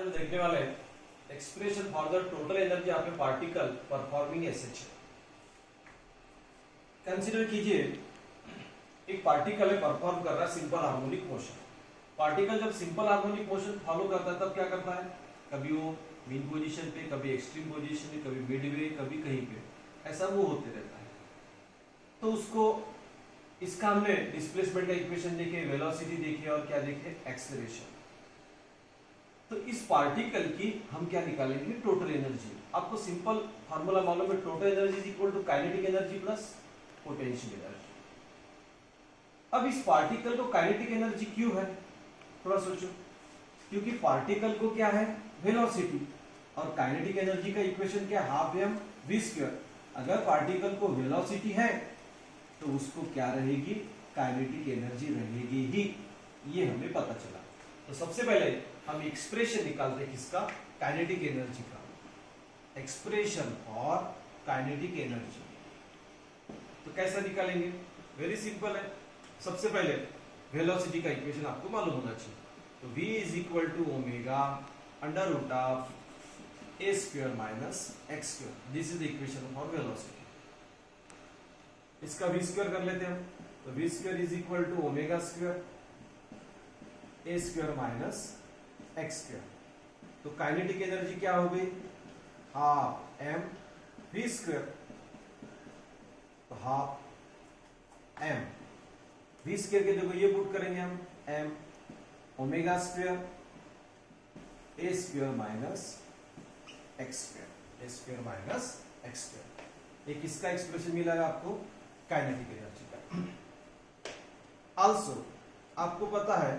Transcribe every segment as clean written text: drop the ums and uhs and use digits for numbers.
जो देखने वाले हैं expression for the total energy of a particle performing SH. Consider कीजिए एक पार्टिकल है परफॉर्म कर रहा है सिंपल हार्मोनिक मोशन। पार्टिकल जब सिंपल हार्मोनिक मोशन फॉलो करता है तब क्या करता है, कभी वो मीन पोजीशन पे, कभी एक्सट्रीम पोजीशन पे, कभी मिडवे, कभी कहीं पे, ऐसा वो होते रहता है। तो उसको इसका हमने डिस्प्लेसमेंट का इक्वेशन देखे, वेलोसिटी देखे और क्या देखे, एक्सेलरेशन। तो इस पार्टिकल की हम क्या निकालेंगे, टोटल एनर्जी। आपको सिंपल फार्मूला मालूम है, total energy is equal to kinetic energy plus potential energy. अब इस पार्टिकल को काइनेटिक एनर्जी क्यों है, थोड़ा सोचो। क्योंकि पार्टिकल को क्या है, वेलोसिटी, और काइनेटिक एनर्जी का इक्वेशन क्या, हाफ एम वी स्क्वायर। अगर पार्टिकल को वेलोसिटी है तो उसको क्या रहेगी, काइनेटिक एनर्जी रहेगी ही, ये हमें पता चला। तो सबसे पहले हम एक्सप्रेशन निकालते हैं किसका, काइनेटिक एनर्जी का। एक्सप्रेशन फॉर काइनेटिक एनर्जी तो कैसा निकालेंगे, वेरी सिंपल है। सबसे पहले वेलोसिटी का इक्वेशन आपको मालूम होना चाहिए। तो v is equal to omega under root of a square minus x square. This is the equation for velocity. इसका v स्क्वायर कर लेते हैं हम। तो v square is equal to omega square A square minus x square. तो kinetic energy क्या हो गई, हाफ एम वी स्क्वायर। तो हाफ एम वी स्क्वायर के जगह ये पुट करेंगे हम, एम ओमेगा स्क्वायर ए स्क्वायर माइनस एक्स स्क्वायर, ए स्क्वायर माइनस एक्स स्क्वायर। एक इसका एक्सप्रेशन मिलेगा आपको काइनेटिक एनर्जी का। आल्सो आपको पता है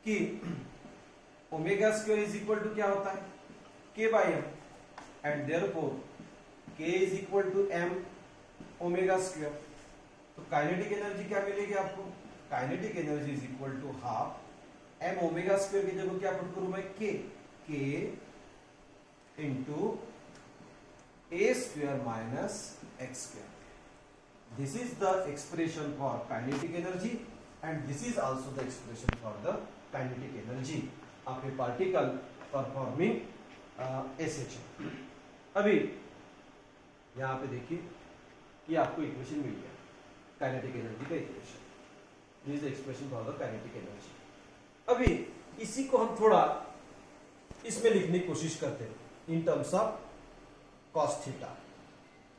कि omega square is equal to क्या होता है, k by m, and therefore k is equal to m omega square. तो काइनेटिक एनर्जी क्या मिलेगी आपको, kinetic energy is equal to half m omega square की जगह क्या पुट करूं मैं, k into a square minus x square. This is the expression for kinetic energy and this is also the expression for the kinetic energy of a particle performing SH. अभी यहां पे देखिए, ये आपको इक्वेशन मिल गया kinetic energy का equation. This is the expression for the kinetic energy. अभी इसी को हम थोड़ा इसमें लिखने की कोशिश करते हैं in terms of cos theta,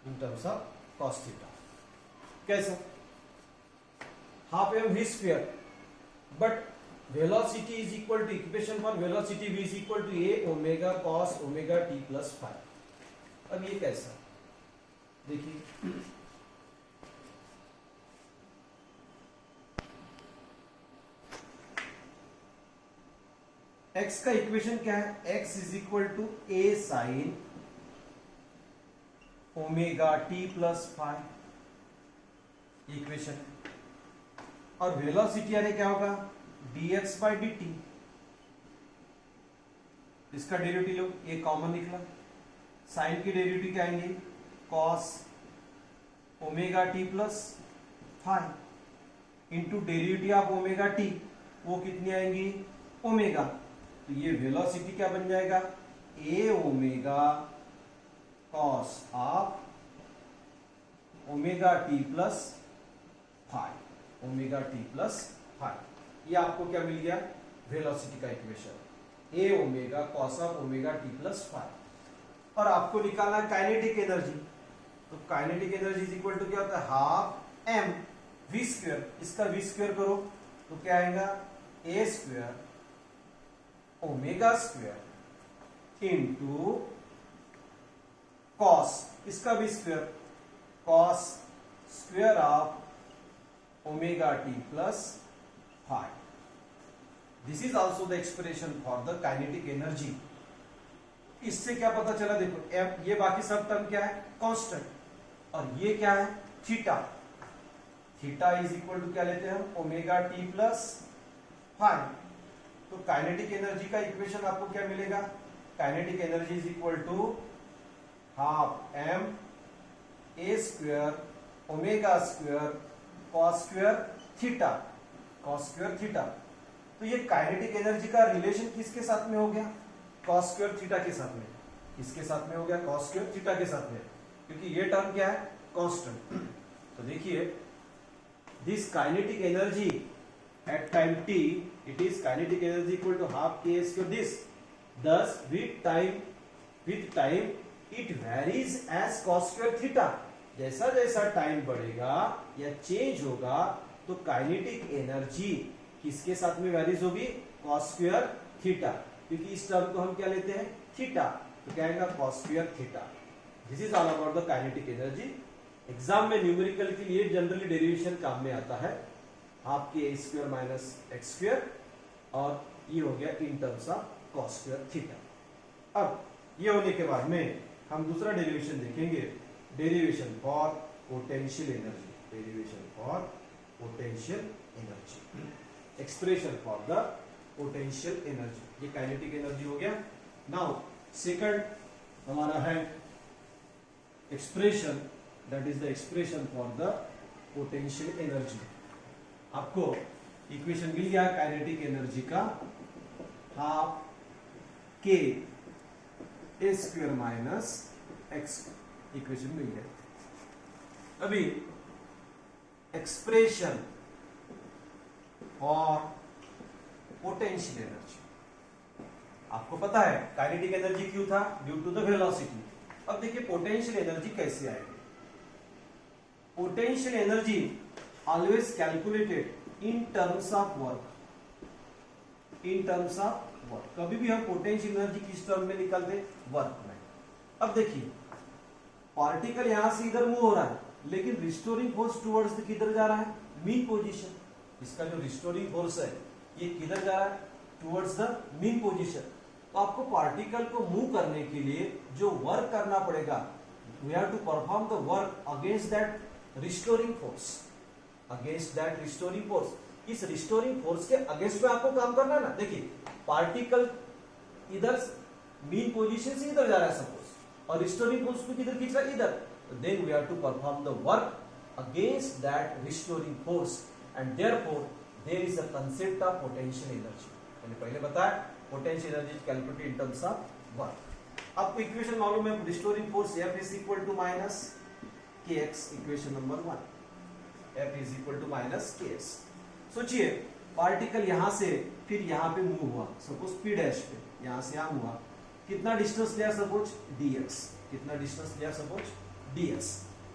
in terms of cos theta. कैसा, half M we square, but velocity is equal to, equation for velocity v is equal to A omega cos omega T plus five. अब ये कैसा, देखिए x का equation क्या है, x is equal to a sine omega T plus five equation. और velocity यानी क्या होगा, dx बाई dt। इसका डेरिवेटिव लो, ये कॉमन निकला, साइन की डेरिवेटिव क्या आएंगे, cos omega T plus five into derivative of omega t, वो कितनी आएंगी, ओमेगा। तो ये वेलोसिटी क्या बन जाएगा, A omega cos of omega T plus five, omega T plus five. ये आपको क्या मिल गया, वेलोसिटी का equation, A omega cos of omega T plus five. और आपको निकालना है काइनेटिक एनर्जी। तो kinetic energy is equal to क्या होता है, हाफ एम वी स्क्वायर। इसका वी स्क्वायर करो तो क्या आएगा, ए square omega square into cos, इसका V square, cos square of omega T plus five. This is also the expression for the kinetic energy. इससे क्या पता चला, देखो एम, ये बाकी सब टर्म क्या है, कांस्टेंट, और ये क्या है, theta. Theta is equal to क्या लेते हैं हम, ओमेगा टी प्लस फाइव। तो काइनेटिक एनर्जी का इक्वेशन आपको क्या मिलेगा, kinetic energy is equal to half m a square omega square cos square theta, cos square theta तो ये काइनेटिक एनर्जी का रिलेशन किसके साथ में हो गया? cos स्क्वायर थीटा के साथ में। किसके साथ में हो गया? cos स्क्वायर थीटा के साथ में, क्योंकि ये टर्म क्या है? कांस्टेंट। तो देखिए this kinetic energy at time t, it is kinetic energy equal to half k square this. Thus with time it varies as cos square theta. जैसा जैसा टाइम बढ़ेगा या चेंज होगा तो काइनेटिक एनर्जी किसके साथ में वैरीज होगी? cos स्क्वायर थीटा, क्योंकि इस टर्म को हम क्या लेते हैं? थीटा, तो क्या आएगा? cos square theta. This is all about the kinetic energy. Exam में न्यूमेरिकल के लिए जनरली डेरिवेशन काम में आता है, half K A square minus x square, और ये हो गया इन terms of cos square theta. अब ये होने के बाद में हम दूसरा डेरिवेशन देखेंगे, derivation for potential energy. Derivation for potential energy, expression for the potential energy. ये काइनेटिक एनर्जी हो गया। नाउ सेकंड हमारा है expression, that is the expression for the potential energy. आपको इक्वेशन मिल गया काइनेटिक एनर्जी का, half K A square minus x, equation मिल गया। अभी एक्सप्रेशन फॉर पोटेंशियल एनर्जी, आपको पता है काइनेटिक एनर्जी क्यों था? Due to the velocity. अब देखिए पोटेंशियल एनर्जी कैसे आएगी। Potential energy always calculated in terms of work, in terms of work। कभी भी हम पोटेंशियल एनर्जी किस टर्म में निकालते? वर्क में। अब देखिए पार्टिकल यहां से इधर मूव हो रहा है, लेकिन रिस्टोरिंग फोर्स टुवर्ड्स किधर जा रहा है? Mean position. इसका जो रिस्टोरिंग फोर्स है ये किधर जा रहा है? Towards the mean position. तो आपको पार्टिकल को मूव करने के लिए जो वर्क करना पड़ेगा, we have to perform the work against that restoring force, against that restoring force. इस रिस्टोरिंग फोर्स के अगेंस्ट में आपको काम करना है ना। देखिए पार्टिकल इधर मीन पोजीशन से इधर जा रहा है सपोज, और रिस्टोरिंग फोर्स को किधर खींच रहा है? इधर। Then we have to perform the work against that restoring force, and therefore there is a concept of potential energy. मैंने पहले बताया potential energy calculated in terms of work. आपको इक्वेशन मालूम है, restoring force F is equal to minus kx, equation number 1, F is equal to minus kx। सोचिए particle यहां से फिर यहां पे मूव हुआ, सपोज p डैश पे, यहां से यहां हुआ, कितना डिस्टेंस लिया? Suppose dx। कितना डिस्टेंस लिया? Suppose dx।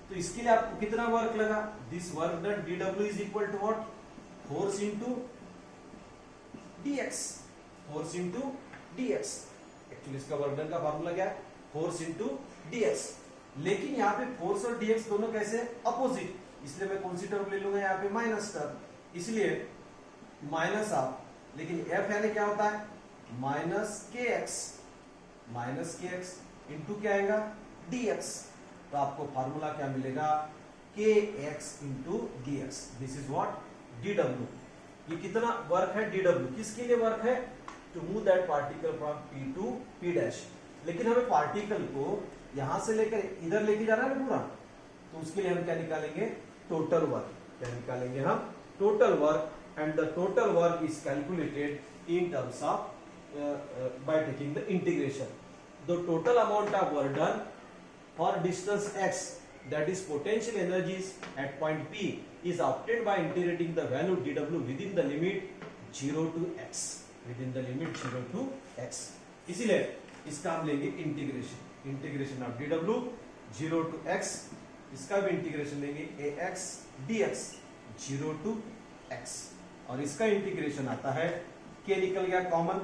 तो इसके लिए आपको कितना वर्क लगा? This work done dw is equal to what? Force into dx, force into dx। Actually इसका वर्क डन का फार्मूला क्या है? Force into dx। लेकिन यहाँ पे फोर्स और dx दोनों कैसे? अपोजिट, इसलिए मैं कौन सी टर्म ले लूंगा? यहाँ पे माइनस टर्म, इसलिए माइनस ऑफ, लेकिन f यानी क्या होता है? माइनस के एक्स इंटू क्या आएगा? dx। तो आपको फार्मूला क्या मिलेगा? kx into dx। This is what? dw। ये कितना वर्क है? dw। किसके लिए वर्क है? To move that particle from p to p dash. लेकिन हमें पार्टिकल को यहां से लेकर इधर लेके जाना है पूरा, तो उसके लिए हम क्या निकालेंगे? Total work. क्या निकालेंगे हम? Total work. And the total work is calculated in terms of by taking the integration. The total amount of work done for distance x, that is potential energies at point P, is obtained by integrating the value dw within the limit 0 to x, within the limit 0 to x। इसीलिए इसका हम लेंगे integration, integration of dw 0 to x। इसका भी integration लेंगे ax dx 0 to x, और इसका integration आता है k निकल गया कॉमन,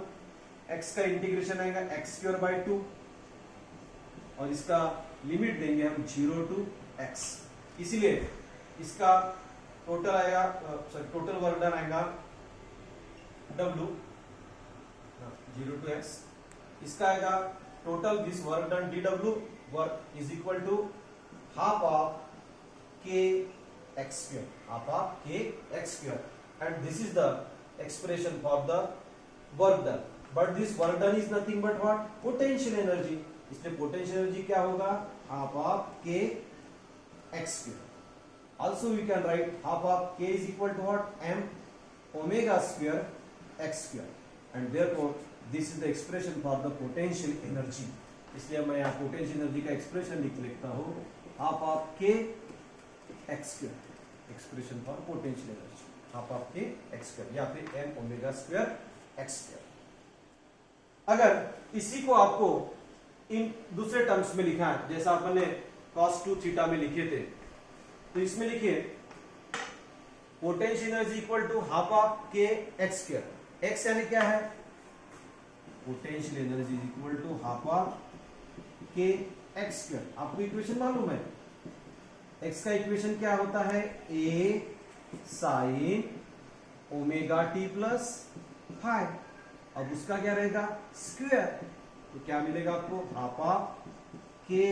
x का इंटीग्रेशन आएगा x स्क्वायर बाय 2, और इसका लिमिट देंगे हम 0 to x। इसीलिए इसका टोटल आएगा, टोटल वर्क डन आएगा w 0 to x। इसका आएगा total this work done dw work is equal to half of k x square, half of k x square, and this is the expression for the work done. But this work done is nothing but what? Potential energy. इसलिए potential energy क्या होगा? Half of k x square. Also we can write half of k is equal to what? m omega square x square and therefore this is the expression for the potential energy. इसलिए मैं यहाँ potential energy का expression लिख लेता हूँ half of के x square, expression for potential energy half of के x square या फिर m omega square x square. अगर इसी को आपको इन दूसरे टर्म्स में लिखा है जैसा आपने cos 2 थीटा में लिखे थे, तो इसमें लिखिए potential energy equal to half of के एक्स स्क्वायर। एक्स यानी क्या है? Potential energy equal to half of के एक्स स्क्वायर। आपको इक्वेशन मालूम है एक्स का इक्वेशन क्या होता है? A sine omega T plus five. अब उसका क्या रहेगा? स्क्वायर। तो क्या मिलेगा आपको? Half of K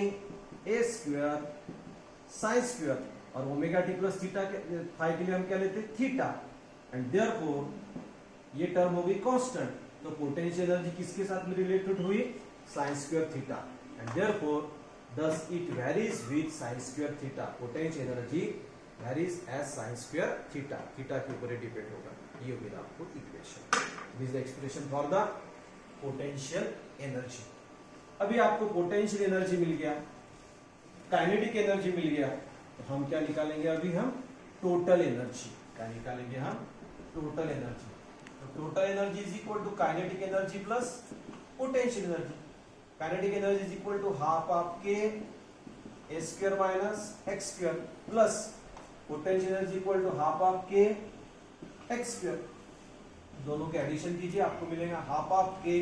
A square sine square और ओमेगा टी प्लस थीटा के फाइव के लिए हम क्या लेते हैं? थीटा। एंड देयरफॉर ये टर्म होगी कांस्टेंट, तो पोटेंशियल एनर्जी किसके साथ में रिलेटेड हुई? Sine square theta. And therefore thus it varies with sin square theta. Potential energy varies as sin square theta. Theta के ऊपर डिपेंड होगा। ये होगी आपको equation. This is the expression for the potential energy. अभी आपको potential energy मिल गया, kinetic energy मिल गया, तो हम क्या निकालेंगे? अभी हम टोटल एनर्जी। क्या निकालेंगे हम? Total energy. तो total energy is equal to kinetic energy plus potential energy. Kinetic energy is equal to half of K A square minus x square plus potential energy equal to half of के x square. दोनों के addition कीजिए, आपको मिलेगा half of K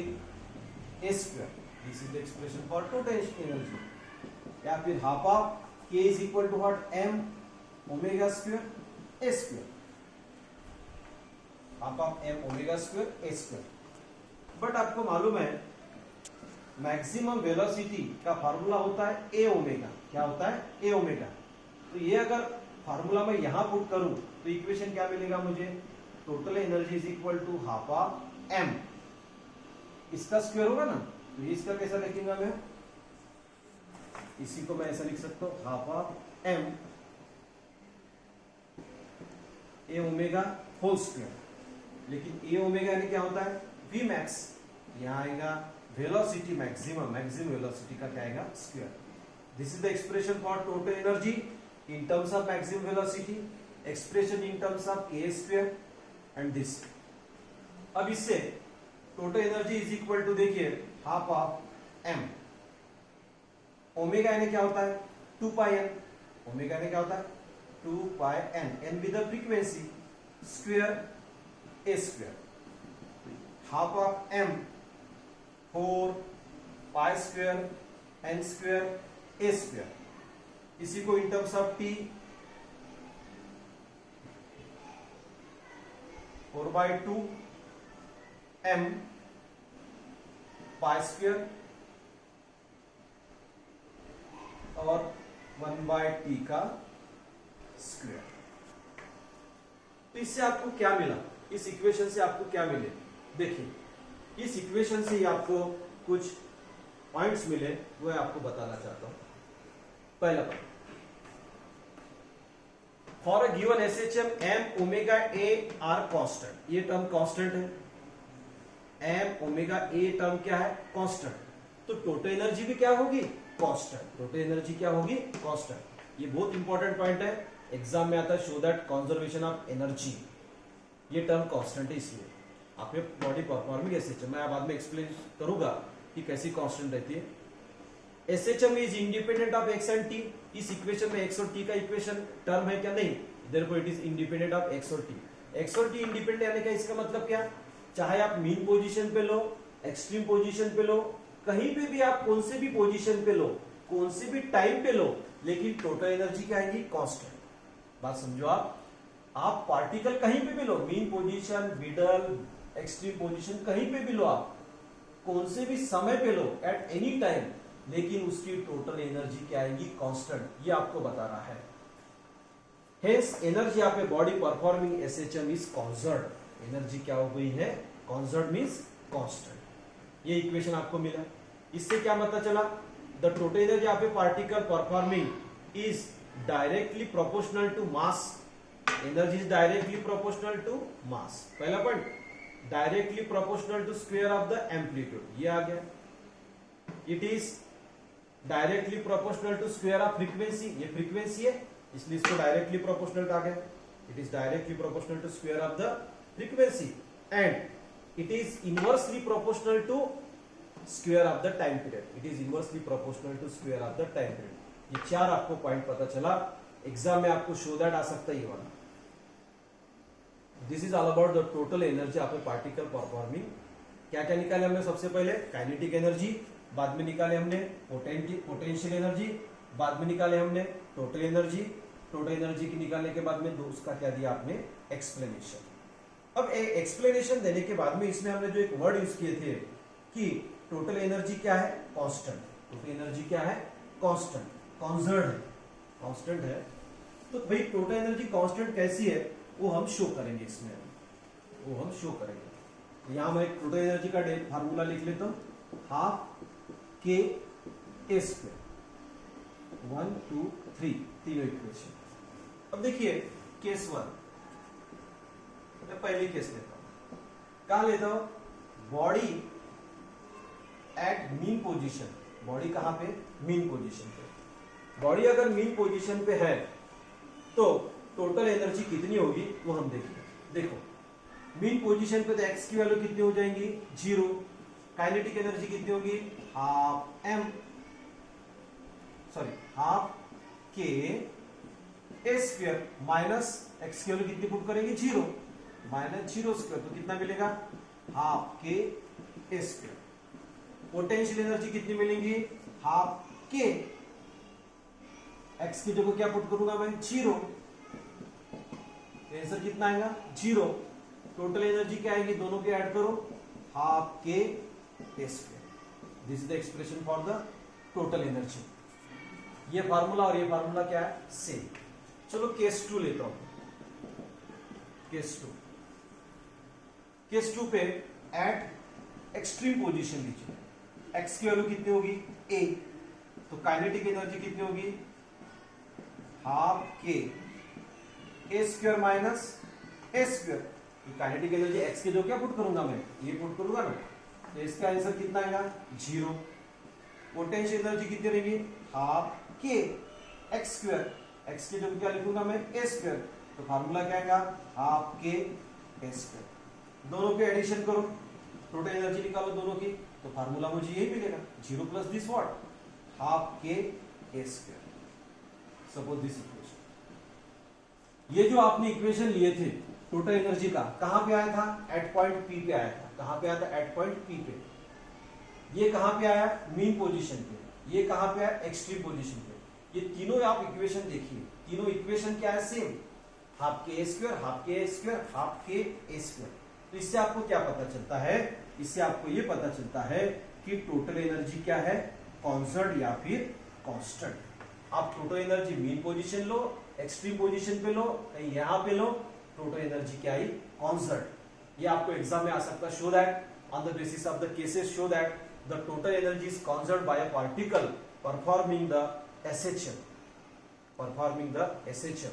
A square. This is the expression for potential energy. या फिर half of K is equal to what? M omega square A square. Half of m omega square A square. But आपको मालूम है maximum velocity का formula होता है ए omega. क्या होता है? ए ओमेगा। तो ये अगर फार्मूला मैं यहां पुट करूं तो इक्वेशन क्या मिलेगा मुझे? Total energy is equal to half of m, इसका स्क्वायर होगा ना, तो इसका कैसा लिखेगा मैं? इसी को मैं ऐसा लिख सकता हूं half of m a omega whole square. लेकिन ए ओमेगा यानी क्या होता है? V max. यहां आएगा वेलोसिटी मैक्सिमम, मैक्सिमम वेलोसिटी का क्या आएगा? Square. This is the expression for total energy in terms of maximum velocity, expression in terms of a square and this. अब इससे total energy is equal to देखिए half of m omega यानी क्या होता है? 2 पाई एन। ओमेगा यानी क्या होता है? 2 pi N, N with the frequency, square A square. Half of M 4 pi square N square A square. इसी को in terms of T 4/2 M pi square और 1/t का स्क्वायर। तो इससे आपको क्या मिला? इस इक्वेशन से आपको क्या मिले? देखिए, इस इक्वेशन से ही आपको कुछ पॉइंट्स मिले, वो मैं आपको बताना चाहता हूं। पहला point, for a given SHM m omega a are constant. ये टर्म कांस्टेंट है। एम ओमेगा ए टर्म क्या है? कांस्टेंट। तो टोटल एनर्जी भी क्या होगी? कांस्टेंट। टोटल एनर्जी क्या होगी? कांस्टेंट। ये बहुत इंपॉर्टेंट पॉइंट है, एग्जाम में आता है, show that conservation of energy. ये टर्म कांस्टेंट है, इसलिए आपने बॉडी परफॉर्मिंग एसएचएम, मैं बाद में एक्सप्लेन करूंगा कि कैसी कांस्टेंट रहती है। SHM is independent of x and T. इस इक्वेशन में एक्स और टी का इक्वेशन टर्म है क्या? नहीं। Therefore it is independent of x और टी। एक्स और टी इंडिपेंडेंट यानी क्या? इसका मतलब क्या? चाहे आप मीन पोजीशन पे लो, एक्सट्रीम पोजीशन पे लो, कहीं पे भी आप कौन से भी पोजीशन पे लो, कौन से भी टाइम पे लो, लेकिन टोटल एनर्जी क्या आएगी? कांस्टेंट। बात समझो आप पार्टिकल कहीं पे भी लो, mean position, middle, extreme position, कहीं पे भी लो, आप कौन से भी समय पे लो, एट एनी टाइम, लेकिन उसकी टोटल एनर्जी क्या आएगी? कांस्टेंट। ये आपको बता रहा है। Hence energy of a body performing SHM is conserved. Energy क्या हो गई है? Conserved means constant. ये इक्वेशन आपको मिला। इससे क्या पता चला? The total energy of a particle performing is directly proportional to mass. Energy is directly proportional to mass. पहला point. Directly proportional to square of the amplitude, ये आ गया। It is directly proportional to square of frequency, ये frequency है इसलिए इसको directly proportional कहा गया। It is directly proportional to square of the frequency and it is inversely proportional to square of the time period. It is inversely proportional to square of the time period. ये चार आपको point पता चला। Exam में आपको show that आ सकता है ये वाला। This is all about the total energy of a particle performing. क्या क्या निकाले हमने? सबसे पहले काइनेटिक एनर्जी, बाद में निकाले हमने पोटेंशियल एनर्जी, बाद में निकाले हमने टोटल एनर्जी। टोटल एनर्जी की निकालने के बाद में उसका क्या दिया आपने? एक्सप्लेनेशन। अब एक्सप्लेनेशन देने के बाद में इसमें हमने जो एक वर्ड यूज किए थे कि टोटल एनर्जी क्या है? कांस्टेंट। टोटल एनर्जी क्या है? कांस्टेंट, कॉन्जर्व है, कांस्टेंट है। तो भाई टोटल एनर्जी कांस्टेंट कैसी है वो हम शो करेंगे इसमें, वो हम शो करेंगे। यहां मैं टोटल एनर्जी का फार्मूला लिख लेता हूं, हाफ के ए स्क्वायर, 1 2 3 तीनों इक्वेशन। अब देखिए केस 1, मैं पहले केस लेता हूं। कहां लेता हूं? Body at mean position. Body कहां पे? मीन पोजीशन पे। बॉडी अगर मीन पोजीशन पे है तो टोटल एनर्जी कितनी होगी वो हम देखेंगे। देखो मीन पोजीशन पे तो एक्स की वैल्यू कितनी हो जाएंगी? 0। काइनेटिक एनर्जी कितनी होगी? Half M, sorry half K A square minus x की वैल्यू कितनी पुट करेंगे? 0 माइनस 0 स्क्वायर, तो कितना मिलेगा? Half K A square. Potential energy कितनी मिलेंगी? हाफ के, एक्स की जगह क्या पुट करूंगा मैं? 0। आंसर कितना आएगा? 0। टोटल एनर्जी क्या आएगी? दोनों के ऐड करो, half K A square. This is the expression for the total energy. ये फार्मूला और ये फार्मूला क्या है? सेम। चलो केस 2 लेता हूं। केस 2, केस 2 पे एट एक्सट्रीम पोजीशन लीजिए। एक्स की वैल्यू कितनी होगी? ए। तो काइनेटिक एनर्जी कितनी होगी? Half K A square minus A square. Kinetic energy x के जो क्या पुट करूंगा मैं? ये पुट करूंगा ना, तो इसका आंसर कितना आएगा? 0। पोटेंशियल एनर्जी कितनी रहेगी? Half k x square. X के जगह क्या लिखूंगा मैं? ए स्क्वायर। तो फार्मूला क्या आएगा? Half K A square. दोनों के एडिशन करो, टोटल एनर्जी निकालो दोनों की, तो फार्मूला मुझे यही मिलेगा, 0 plus this what? Half K A square. Suppose this equation. ये जो आपने इक्वेशन लिए थे टोटल एनर्जी का, कहां पे आया था? एट पॉइंट पी पे आया था। कहां पे आया था? एट पॉइंट पी पे। ये कहां पे आया? मीन पोजीशन पे। ये कहां पे आया? एक्सट्रीम पोजीशन पे। ये तीनों आप इक्वेशन देखिए, तीनों इक्वेशन क्या है? Same, half K A square, half K A square, half K A square. तो इससे आपको क्या पता चलता है? इससे आपको ये पता चलता है कि टोटल एनर्जी क्या है? कांस्टेंट या फिर कांस्टेंट। आप टोटल एनर्जी मीन पोजीशन लो, एक्सट्रीम पोजीशन पे लो, कहीं यहां पे लो, टोटल एनर्जी क्या आई? कांस्टेंट। ये आपको एग्जाम में आ सकता है। Show that on the basis of the cases, show that the total energy is constant by a particle performing the SHM, performing the SHM.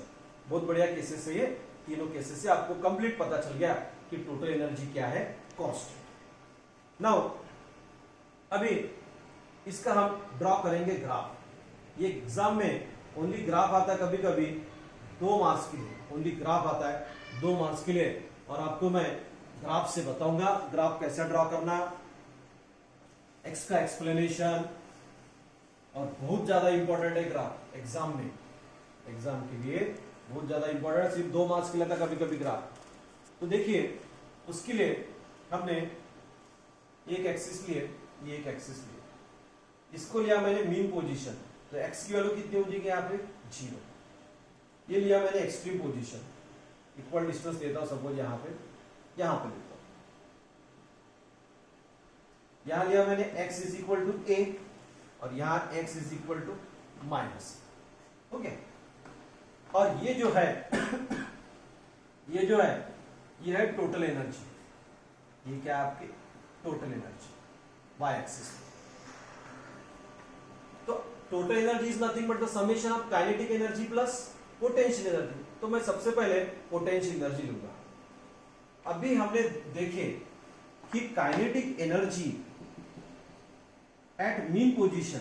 बहुत बढ़िया केसेस है ये। तीनों केसेस से आपको कंप्लीट पता चल गया कि टोटल एनर्जी क्या है? कांस्टेंट। नाउ अभी इसका हम ड्रॉ करेंगे ग्राफ। ये एग्जाम में ओनली ग्राफ आता है, कभी कभी 2 मार्क्स के लिए ओनली ग्राफ आता है 2 मार्क्स के लिए, और आपको मैं ग्राफ से बताऊंगा ग्राफ कैसे ड्रॉ करना, एक्स का एक्सप्लेनेशन, और बहुत ज्यादा इंपॉर्टेंट है ग्राफ एग्जाम में, एग्जाम के लिए बहुत ज्यादा इंपॉर्टेंट है। सिर्फ 2 मार्क्स के लिए था कभी कभी ग्राफ। तो देखिए उसके लिए हमने एक एक्सिस लिए, ये एक एक्सिस लिए, इसको लिया मैंने मीन पोजीशन, तो एक्स की वैल्यू कितनी हो जाएगी यहाँ पे? 0। ये लिया मैंने एक्सट्रीम पोजीशन, इक्वल डिस्टेंस लेता हूं सपोज यहां पे लेता हूं। यहां लिया मैंने x is equal to a और यहां x is equal to minus. Okay, और ये जो है ये है टोटल एनर्जी। ये क्या है आपकी? Total energy y axis. तो total energy is nothing but the summation of kinetic energy plus potential energy. तो मैं सबसे पहले पोटेंशियल एनर्जी लूंगा। अभी हमने देखे कि kinetic energy at mean position,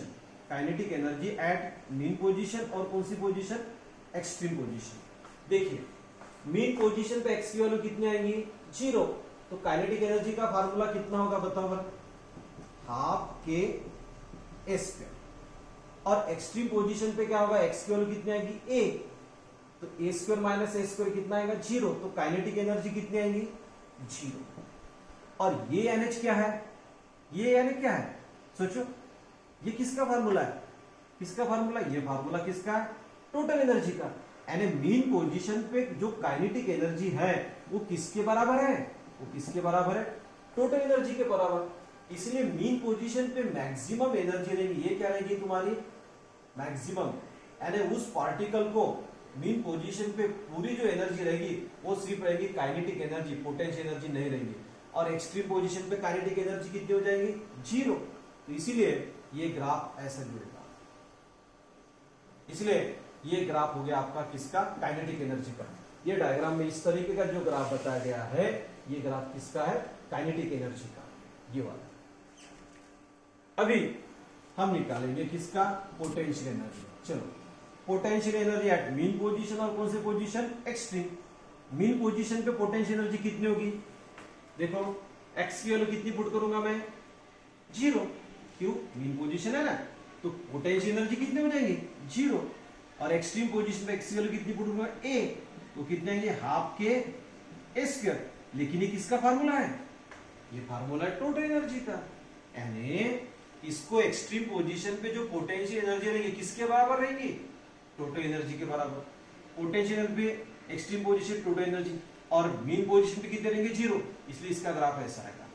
kinetic energy at mean position और कौन सी पोजीशन, एक्सट्रीम पोजीशन। देखिए मीन पोजीशन पे एक्स की वैल्यू कितनी आएंगी, 0, तो काइनेटिक एनर्जी का फार्मूला कितना होगा बताओ, हाफ के ए स्क्वायर। और एक्सट्रीम पोजीशन पे क्या होगा, एक्स की वैल्यू कितनी आएगी, ए, तो ए स्क्वायर माइनस ए स्क्वायर कितना आएगा, 0, तो काइनेटिक एनर्जी कितनी आएगी, 0। और ये एनएच क्या है, ये एनएच क्या है, सोचो ये किसका फार्मूला है, किसका फार्मूला, ये फार्मूला किसका है, टोटल एनर्जी का। यानी मीन पोजीशन पे जो काइनेटिक एनर्जी है वो किसके बराबर है, वो किसके बराबर है, टोटल एनर्जी के बराबर। इसलिए मीन पोजीशन पे मैक्सिमम एनर्जी रहेगी, ये क्या रहेगी तुम्हारी, मैक्सिमम। यानी उस पार्टिकल को मीन पोजीशन पे पूरी जो एनर्जी रहेगी वो सिर्फ रहेगी काइनेटिक एनर्जी, पोटेंशियल एनर्जी नहीं रहेगी। और एक्सट्रीम पोजीशन पे काइनेटिक एनर्जी कितनी हो जाएगी, 0। तो इसीलिए ये ग्राफ ऐसा जुड़ेगा। इसलिए ये ग्राफ हो गया आपका किसका, काइनेटिक एनर्जी का। ये डायग्राम में इस तरीके का जो ग्राफ बताया गया है, ये ग्राफ किसका है, काइनेटिक एनर्जी का, ये वाला। अभी हम निकालेंगे किसका, पोटेंशियल एनर्जी। चलो, potential energy at mean position और कौन से पोजीशन, एक्सट्रीम। मीन पोजीशन पे पोटेंशियल एनर्जी कितनी होगी, देखो एक्स की वैल्यू कितनी पुट करूंगा मैं, 0, क्यों, मीन पोजीशन है ना, तो पोटेंशियल एनर्जी कितनी हो जाएंगी, 0। और एक्सट्रीम पोजीशन पे एक्स की वैल्यू कितनी पुट करूंगा, ए, तो कितने आएंगे, हाफ के ए स्क्वायर। लेकिन ये किसका फार्मूला है, ये फार्मूला है टोटल एनर्जी का। यानी इसको एक्सट्रीम पोजीशन पे जो पोटेंशियल एनर्जी रहेगी किसके बराबर रहेगी, टोटल एनर्जी के बराबर। पोटेंशियल पे एक्सट्रीम पोजीशन टोटल एनर्जी, और मीन पोजीशन पे कितने रहेंगे, 0, इसलिए इसका ग्राफ ऐसा आएगा।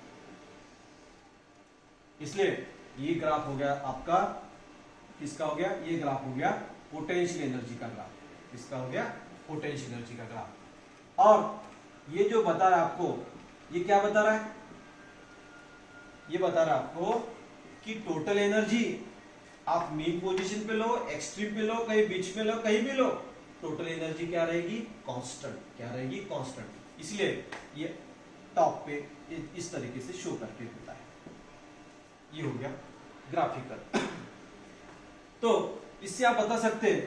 इसलिए ये ग्राफ हो गया आपका किसका हो गया, ये ग्राफ हो गया पोटेंशियल एनर्जी का ग्राफ, किसका हो गया, पोटेंशियल एनर्जी का ग्राफ। और ये जो बता रहा है आपको, ये क्या बता रहा है, ये बता रहा है आपको कि टोटल एनर्जी आप मीन पोजीशन पे लो, एक्सट्रीम पे लो, कहीं बीच में लो, कहीं भी लो, टोटल एनर्जी क्या रहेगी, कांस्टेंट, क्या रहेगी, कांस्टेंट। इसलिए ये टॉप पे इस तरीके से शो करके देता है। ये हो गया ग्राफिकल। तो इससे आप बता सकते हैं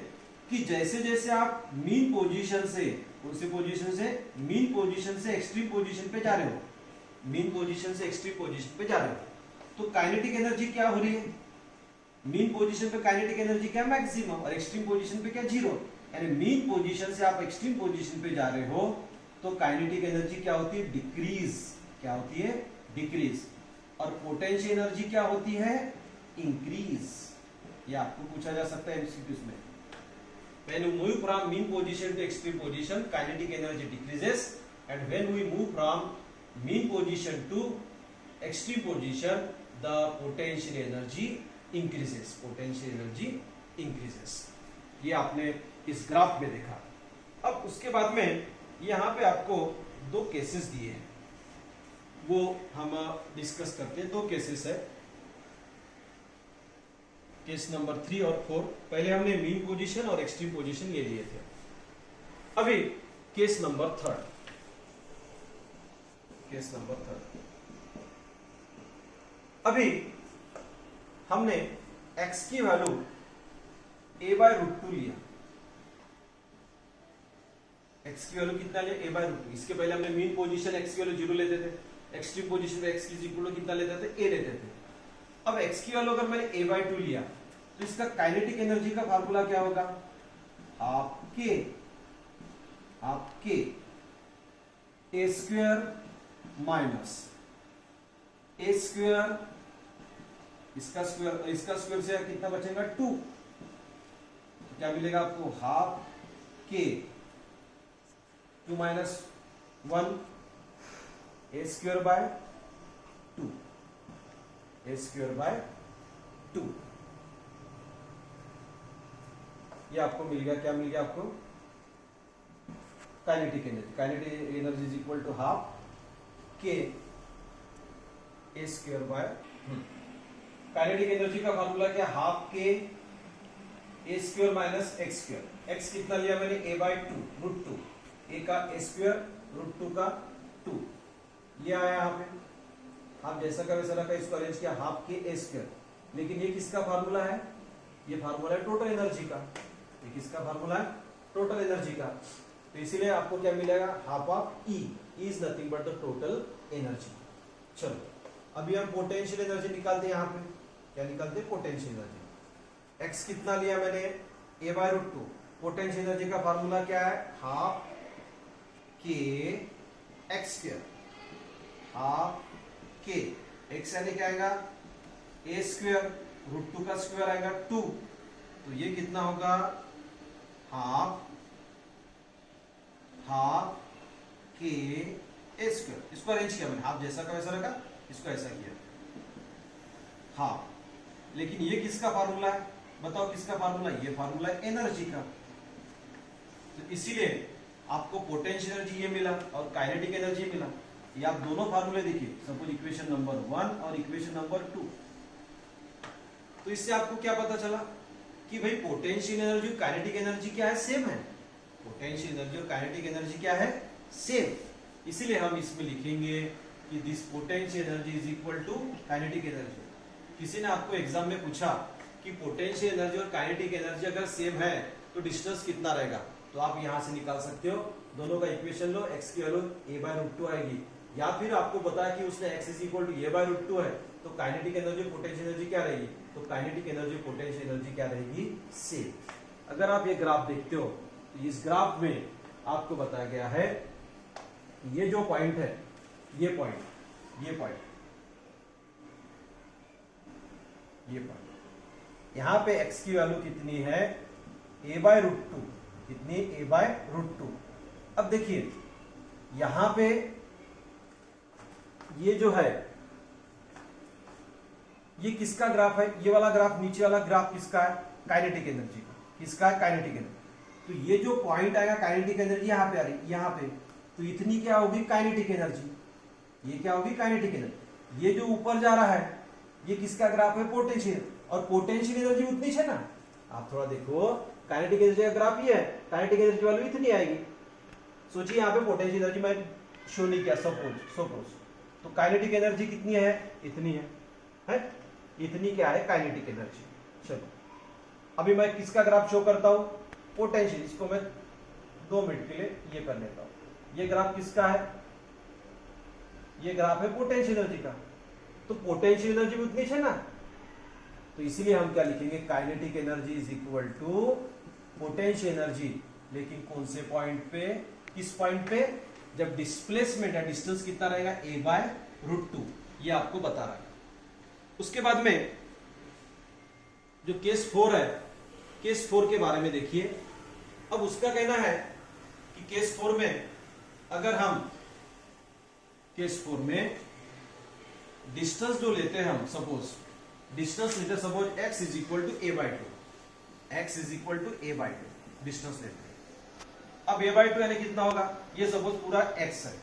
कि जैसे जैसे आप मीन पोजीशन से, कौन सी पोजीशन से, मीन पोजीशन से एक्सट्रीम पोजीशन पे जा रहे हो, मीन पोजीशन से एक्सट्रीम पोजीशन पे जा रहे हो, तो काइनेटिक एनर्जी क्या हो रही है, मीन पोजीशन पे काइनेटिक एनर्जी क्या, मैक्सिमम, और एक्सट्रीम पोजीशन पे क्या, 0। यानी मीन पोजीशन से आप एक्सट्रीम पोजीशन पे जा रहे हो तो काइनेटिक एनर्जी क्या होती है, डिक्रीज, क्या होती है, डिक्रीज। और पोटेंशियल एनर्जी क्या होती है, इंक्रीज। ये आपको पूछा जा सकता है एमसीक्यूज में। When we move from mean position to extreme position, kinetic energy decreases, and when we move from mean position to extreme position, the potential energy increases. Potential energy increases. ये आपने इस ग्राफ में देखा। अब उसके बाद में यहाँ पे आपको दो केसेस दिए हैं, वो हम डिस्कस करते हैं। दो केसेस है, केस नंबर 3 और 4। पहले हमने मीन पोजीशन और एक्सट्रीम पोजीशन ले लिए थे। अभी केस नंबर 3, केस नंबर 3। अभी हमने x की वैल्यू a/√2 लिया। x की वैल्यू कितना लिया, a/√2। इसके पहले हमने मीन पोजीशन x की वैल्यू 0 लेते थे, एक्सट्रीम पोजीशन पे x की इक्वल कितना लेते थे, a लेते थे। अब x की वैल्यू अगर मैंने a/2 लिया तो इसका काइनेटिक एनर्जी का फार्मूला क्या होगा, आपके a square minus a square, इसका स्क्वायर से कितना बचेगा, 2। तो क्या मिलेगा आपको, half K 2 minus 1 a square by 2, a square by 2। ये आपको मिल गया, क्या मिल गया आपको, kinetic energy. Kinetic energy is equal to half K A square by. Kinetic energy का फॉर्मूला क्या, half K A square minus x square. X कितना लिया मैंने, a/2 √2, a का a स्क्वायर √2 का 2, ये आया यहाँ पे, आप जैसा का वैसा रखा, इसको अरेंज किया हाफ के ए स्क्वायर, लेकिन ये किसका फार्मूला है, ये फार्मूला है टोटल एनर्जी का, ये किसका फार्मूला है, टोटल एनर्जी का, तो इसीलिए आपको क्या मिलेगा, half of E is nothing but the total energy. चलो अभी हम पोटेंशियल एनर्जी निकालते हैं, यहाँ पे क्या निकालते हैं, पोटेंशियल एनर्जी। एक्स कितना लिया मैंने, a by root two, potential energy का फार्मूला क्या है, half k x square, half k x यानी क्या आएगा ए स्क्वायर, रूट टू का स्क्वायर आएगा 2, तो ये कितना होगा, हाफ के ए स्क्वायर, इसको अरेंज किया मैंने, हाफ जैसा का वैसा रखा, इसको ऐसा किया हाफ, लेकिन ये किसका फार्मूला है, बताओ किसका फार्मूला, ये फार्मूला है एनर्जी का, तो इसीलिए आपको पोटेंशियल एनर्जी ये मिला और काइनेटिक एनर्जी मिला। ये आप दोनों फार्मूले देखिए, सपोज इक्वेशन नंबर 1 और इक्वेशन नंबर 2, तो इससे आपको क्या पता चला कि भाई पोटेंशियल एनर्जी और काइनेटिक एनर्जी क्या है, सेम है, पोटेंशियल एनर्जी और काइनेटिक एनर्जी क्या है, सेम, इसीलिए हम इसमें लिखेंगे कि this potential energy is equal to kinetic energy. किसी ने आपको एग्जाम में पूछा कि पोटेंशियल एनर्जी और काइनेटिक एनर्जी अगर सेम है तो डिस्टेंस कितना रहेगा, तो आप यहां से निकाल सकते हो, दोनों का इक्वेशन लो, x की वैल्यू a बाय रूट 2 आएगी, या फिर आपको बताया कि उसने x is equal to a by root 2 है, तो काइनेटिक एनर्जी और पोटेंशियल एनर्जी क्या रहेगी, तो काइनेटिक एनर्जी और पोटेंशियल एनर्जी क्या रहेगी, सेम। अगर आप ये ग्राफ देखते हो तो इस ग्राफ में आपको बताया गया है ये जो पॉइंट है, ये पॉइंट, यहां पे x की वैल्यू कितनी है, a बाय रूट 2, कितनी, a बाय रूट 2। अब देखिए यहां पे ये जो है ये किसका ग्राफ है, ये वाला ग्राफ, नीचे वाला ग्राफ किसका है, काइनेटिक एनर्जी का, किसका है, काइनेटिक एनर्जी। तो ये जो पॉइंट आएगा काइनेटिक एनर्जी यहां पे आ रही, यहां पे, तो इतनी क्या होगी, काइनेटिक एनर्जी, ये क्या होगी, काइनेटिक एनर्जी। ये जो ऊपर जा रहा है ये किसका ग्राफ है, पोटेंशियल, और पोटेंशियल एनर्जी उतनी है ना, आप थोड़ा देखो, काइनेटिक एनर्जी का ग्राफ ये है, काइनेटिक एनर्जी वैल्यू इतनी आएगी। सोचिए यहाँ पे पोटेंशियल एनर्जी मैं शो नहीं किया, सपोज तो काइनेटिक एनर्जी कितनी है, इतनी है, इतनी क्या है, काइनेटिक एनर्जी। चलो अभी मैं किसका ग्राफ शो करता हूं, पोटेंशियल, इसको मैं 2 मिनट के लिए ये कर लेता हूं। ये ग्राफ किसका है, ये ग्राफ है पोटेंशियल एनर्जी का, तो पोटेंशियल एनर्जी उतनी है ना, तो इसीलिए हम क्या लिखेंगे, kinetic energy is equal to potential energy, लेकिन कौन से पॉइंट पे, किस पॉइंट पे, जब डिस्प्लेसमेंट है, डिस्टेंस कितना रहेगा, a बाय रूट 2, ये आपको बता रहा है। उसके बाद में जो केस 4 है, केस 4 के बारे में देखिए। अब उसका कहना है कि केस 4 में अगर हम केस 4 में डिस्टेंस जो लेते हैं, हम सपोज डिस्टेंस लेते हैं, suppose x is equal to a by 2, x is equal to a by 2 distance लेते हैं। अब a बाय 2 यानी कितना होगा, ये सपोज पूरा x है,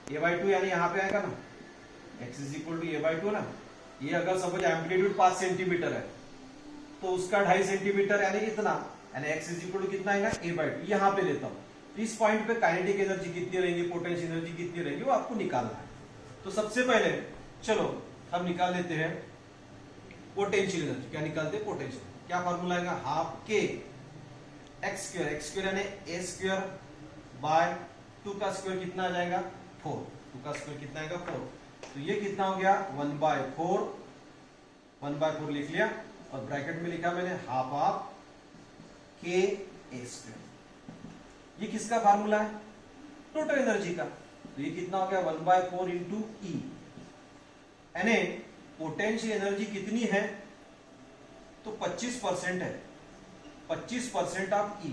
a बाय 2 यानी यहां पे आएगा ना, x is equal to a by 2 ना, ये अगर सपोज एम्पलीट्यूड 5 सेंटीमीटर है तो उसका 2.5 सेंटीमीटर यानी कितना, यानी x इज इक्वल टू कितना आएगा, a बाय 2, यहां पे लेता हूं। इस पॉइंट पे काइनेटिक एनर्जी कितनी रहेगी, पोटेंशियल एनर्जी कितनी रहेगी, वो आपको निकालना है। तो सबसे पहले चलो हम निकाल लेते हैं पोटेंशियल एनर्जी। क्या निकालते हैं, पोटेंशियल, क्या फॉर्मूला आएगा, हाफ के एक्स स्क्वायर यानी ए स्क्वायर बाय 2 का स्क्वायर कितना आ जाएगा, 4, 2 का स्क्वायर कितना आएगा, 4, तो ये कितना हो गया, 1/4 लिख लिया, और ब्रैकेट में लिखा मैंने half of K A square. ये किसका फार्मूला है, टोटल एनर्जी का, तो ये कितना हो गया, 1/4 इंटू ई, यानी पोटेंशियल एनर्जी कितनी है, तो 25% है, 25% ऑफ ई,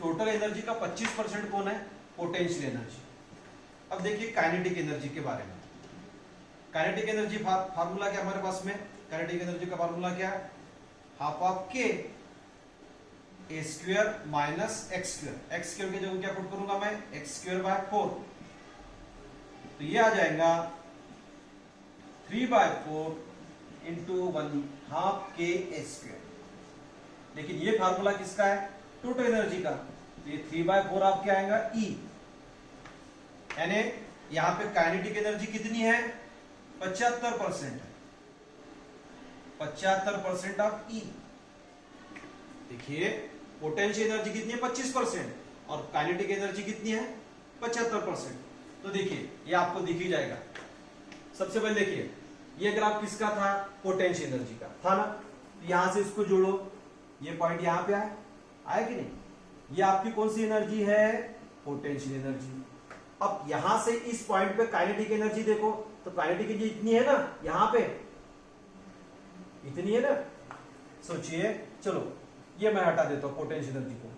टोटल एनर्जी का 25% कौन है, पोटेंशियल एनर्जी। अब देखिए काइनेटिक एनर्जी के बारे में। काइनेटिक एनर्जी फार्मूला क्या हमारे पास में, काइनेटिक एनर्जी का फार्मूला क्या है, half of K A square minus x square, x square की जगह क्या पुट करूंगा मैं, एक्स स्क्वायर बाय 4, तो ये आ जाएगा 3/4 इंटू 1/2 के ए स्क्वायर। लेकिन ये फार्मूला किसका है, टोटल एनर्जी का, तो ये 3/4 आप क्या आएगा, ई, यानी यहाँ पे काइनेटिक एनर्जी कितनी है, 75% है, 75% ऑफ ई। देखिए पोटेंशियल एनर्जी कितनी है, 25%, और काइनेटिक एनर्जी कितनी है, 75%। तो देखिए ये आपको दिख ही जाएगा। सबसे पहले देखिए ये ग्राफ किसका था, पोटेंशियल एनर्जी का था ना। यहां से इसको जोड़ो, ये पॉइंट यहां पे आया कि नहीं, ये आपकी कौन सी एनर्जी है, पोटेंशियल एनर्जी। अब यहां से इस पॉइंट पे काइनेटिक एनर्जी देखो, तो काइनेटिक एनर्जी इतनी है ना, यहां पे इतनी है ना। सोचिए, चलो ये मैं हटा देता हूं पोटेंशियल एनर्जी को।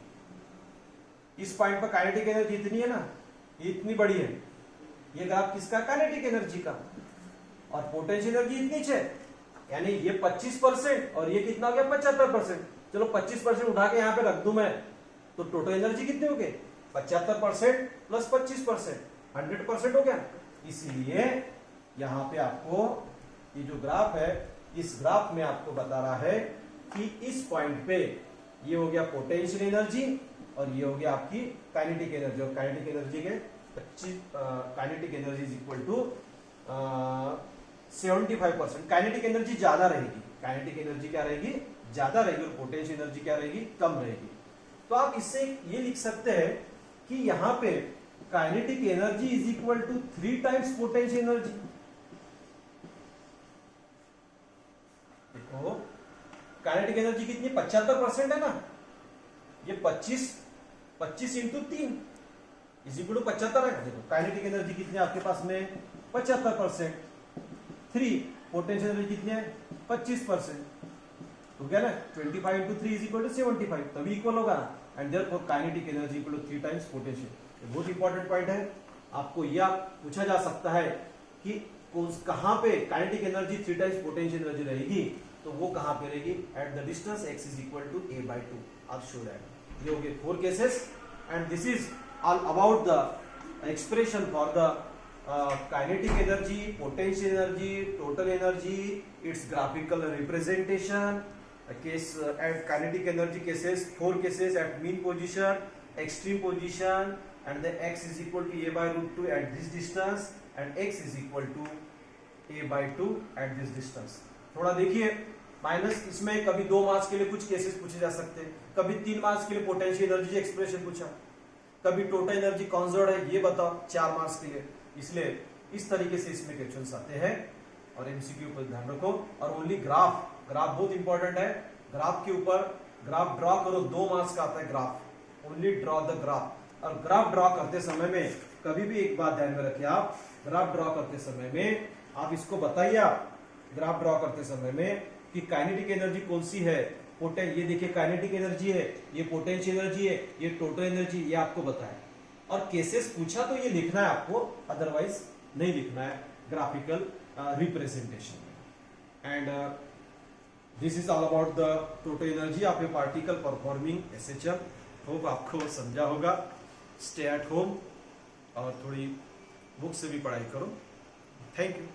इस पॉइंट पर काइनेटिक एनर्जी इतनी है ना, ये इतनी बड़ी है। ये ग्राफ किसका, काइनेटिक एनर्जी का, और पोटेंशियल एनर्जी इतनी है, यानी ये 25% और ये कितना हो गया, 75%। चलो 25% उठा के यहां पे रख दूं मैं, तो टोटल एनर्जी कितनी हो गई, 75% प्लस 25%, 100% हो गया। इसलिए यहां पे आपको ये जो ग्राफ है, इस ग्राफ में आपको बता रहा है कि इस पॉइंट पे ये हो गया पोटेंशियल एनर्जी और ये हो गया आपकी काइनेटिक एनर्जी। और काइनेटिक एनर्जी के 25 kinetic energy is equal to 75%। Kinetic energy ज्यादा रहेगी, काइनेटिक एनर्जी क्या रहेगी, ज्यादा रहेगी, और पोटेंशियल एनर्जी क्या रहेगी, कम रहेगी। तो आप इससे ये लिख सकते हैं कि यहां पे kinetic energy is equal to 3 times potential energy. देखो काइनेटिक एनर्जी कितनी, 75% है ना, ये 25 इंटू 3 इज इक्वल टू 75 है। देखो काइनेटिक एनर्जी कितनी है आपके पास में, 75%, 3 पोटेंशियल एनर्जी कितनी है, 25%, तो क्या ना 25 इंटू 3 इज इक्वल टू 75, तभी इक्वल होगा ना। And therefore kinetic energy equal to 3 times potential. बहुत इंपॉर्टेंट पॉइंट है, आपको यह पूछा जा सकता है कि कहां पे kinetic energy 3 times potential energy रहेगी, तो वो कहां पे रहेगी, at the distance x is equal to a/2। आप शो दैट। ये हो गए 4 cases, and this is all about the expression for the kinetic energy, potential energy, total energy, its graphical representation. Case at kinetic energy cases, 4 cases at mean position, extreme position, and the x is equal to a/√2 at this distance, and x is equal to a/2 at this distance. थोड़ा देखिए minus, इसमें कभी 2 marks के लिए कुछ cases पूछे जा सकते हैं, कभी 3 मार्क्स के लिए पोटेंशियल एनर्जी एक्सप्रेशन पूछा, कभी टोटल एनर्जी कॉन्जर्व है ये बताओ 4 मार्क्स के लिए। इसलिए इस तरीके से इसमें क्वेश्चंस आते हैं, और एमसीक्यू पर ध्यान रखो। और ओनली ग्राफ बहुत इंपॉर्टेंट है, ग्राफ के ऊपर ग्राफ ड्रॉ करो, 2 मार्क्स का आता है graph, only draw the graph. और ग्राफ ड्रॉ करते समय में कभी भी एक बात ध्यान में रखिए, आप ग्राफ ड्रॉ करते समय में आप इसको बताइए, आप ग्राफ ड्रॉ करते समय में कि काइनेटिक एनर्जी कौन सी है, ये देखिए काइनेटिक एनर्जी है, ये पोटेंशियल एनर्जी है, ये टोटल एनर्जी, ये आपको बताए। और केसेस पूछा तो ये लिखना है आपको, अदरवाइज नहीं लिखना है ग्राफिकल रिप्रेजेंटेशन में। And this is all about the total energy of a particle performing SHL. Hope आपको समझा होगा। स्टे एट होम और थोड़ी बुक से भी पढ़ाई करो। Thank you.